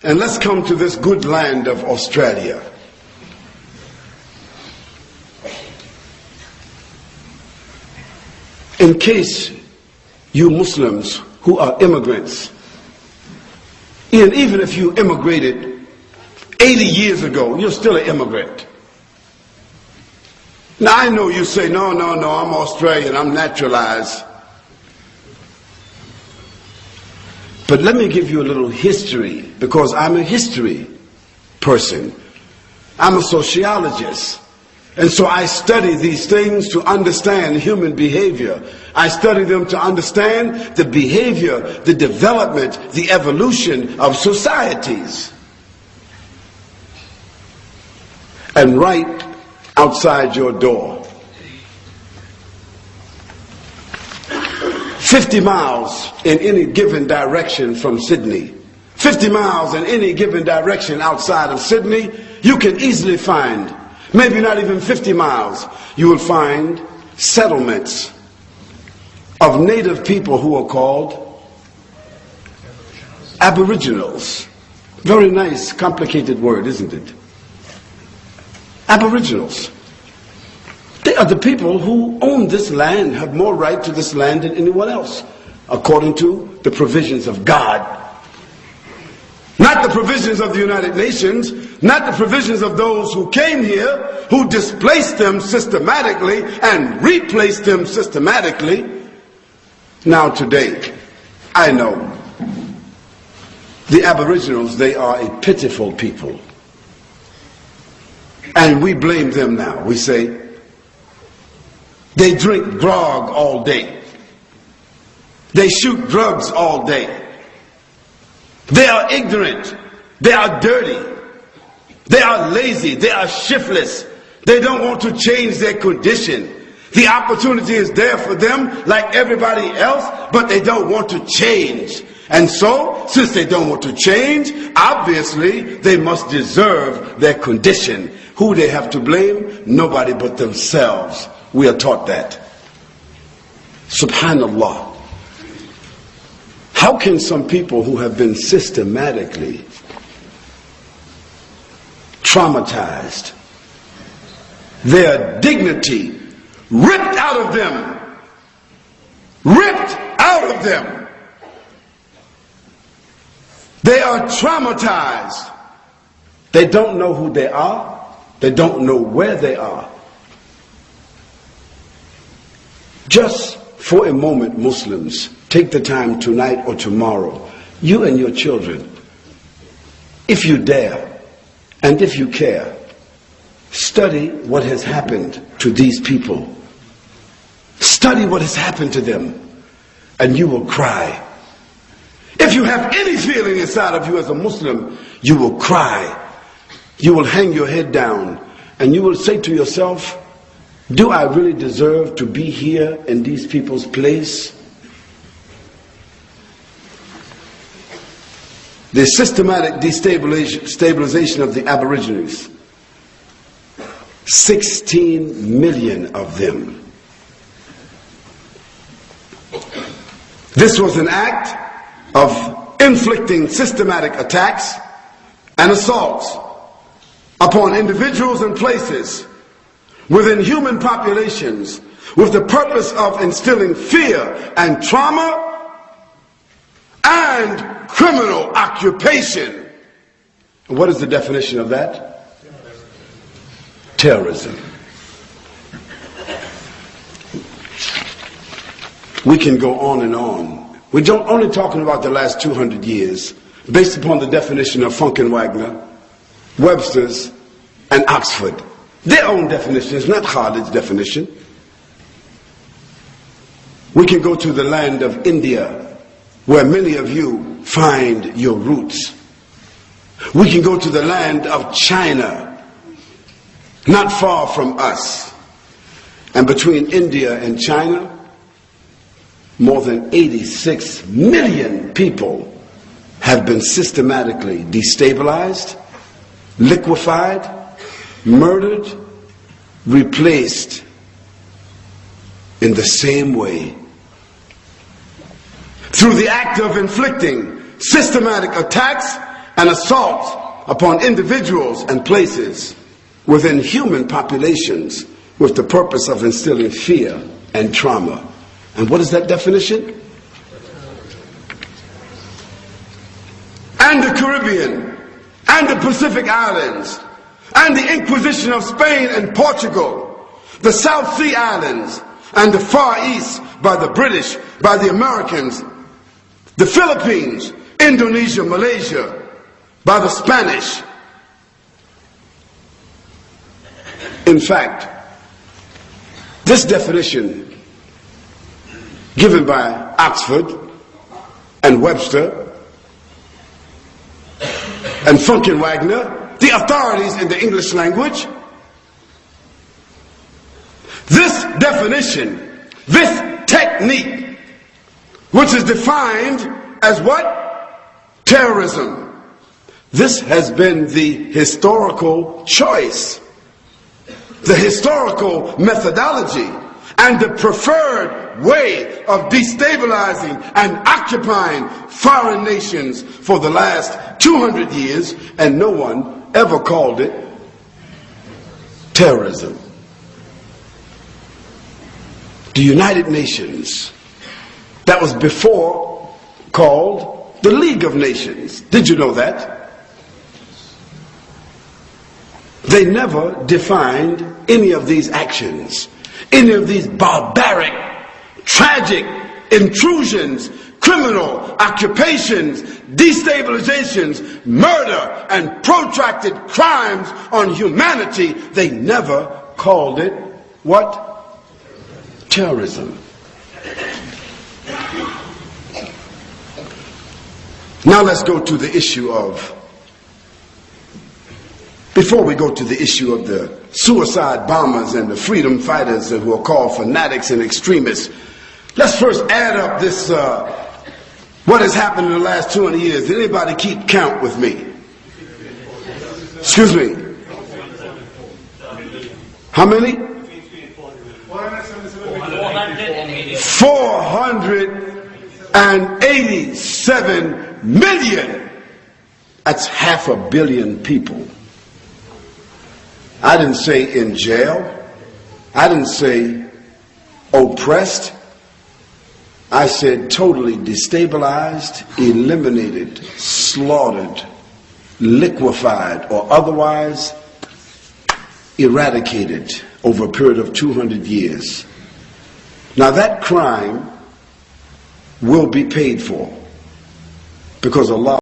And let's come to this good land of Australia. In case you Muslims who are immigrants, and even if you immigrated 80 years ago, you're still an immigrant. Now I know you say, no, I'm Australian, I'm naturalized. But let me give you a little history, because I'm a history person. I'm a sociologist. And so I study these things to understand human behavior. I study them to understand the behavior, the development, the evolution of societies. And right outside your door, 50 miles in any given direction from Sydney, 50 miles in any given direction outside of Sydney, you can easily find, maybe not even 50 miles, you will find settlements of native people who are called Aboriginals. Very nice, complicated word, isn't it? Aboriginals. They are the people who own this land, have more right to this land than anyone else, according to the provisions of God. Not the provisions of the United Nations, not the provisions of those who came here, who displaced them systematically and replaced them systematically. Now today, I know the Aboriginals, they are a pitiful people. And we blame them now. We say, they drink grog all day. They shoot drugs all day. They are ignorant. They are dirty. They are lazy. They are shiftless. They don't want to change their condition. The opportunity is there for them like everybody else, but they don't want to change. And so, since they don't want to change, obviously they must deserve their condition. Who they have to blame? Nobody but themselves. We are taught that. Subhanallah. How can some people who have been systematically traumatized, their dignity ripped out of them, they are traumatized. They don't know who they are. They don't know where they are. Just for a moment, Muslims, take the time tonight or tomorrow, you and your children, if you dare and if you care, study what has happened to these people. Study what has happened to them, and you will cry. If you have any feeling inside of you as a Muslim, you will cry. You will hang your head down, and you will say to yourself, do I really deserve to be here in these people's place? The systematic destabilization of the Aborigines, 16 million of them. This was an act of inflicting systematic attacks and assaults upon individuals and places within human populations with the purpose of instilling fear and trauma and criminal occupation. And what is the definition of that? Terrorism. We can go on and on. We're only talking about the last 200 years based upon the definition of Funkenwagner, Webster's, and Oxford. Their own definition is not Khalid's definition. We can go to the land of India, where many of you find your roots. We can go to the land of China, not far from us. And between India and China, more than 86 million people have been systematically destabilized, liquefied, murdered, replaced in the same way. Through the act of inflicting systematic attacks and assault upon individuals and places within human populations with the purpose of instilling fear and trauma. And what is that definition? And the Caribbean, and the Pacific Islands, and the Inquisition of Spain and Portugal, the South Sea Islands, and the Far East by the British, by the Americans, the Philippines, Indonesia, Malaysia, by the Spanish. In fact, this definition given by Oxford and Webster and Funkenwagner, the authorities in the English language, this definition, this technique, which is defined as what? Terrorism. This has been the historical choice, the historical methodology, and the preferred way of destabilizing and occupying foreign nations for the last 200 years, and no one ever called it terrorism. The United Nations, that was before called the League of Nations. Did you know that? They never defined any of these actions, any of these barbaric, tragic intrusions, criminal occupations, destabilizations, murder, and protracted crimes on humanity. They never called it what? Terrorism. Now let's go to the issue of, before we go to the issue of the suicide bombers and the freedom fighters who are called fanatics and extremists, let's first add up this, what has happened in the last 200 years. Did anybody keep count with me? Excuse me. How many? 487 million. That's 500 million people. I didn't say in jail. I didn't say oppressed. I said totally destabilized, eliminated, slaughtered, liquefied, or otherwise eradicated over a period of 200 years. Now that crime will be paid for because Allah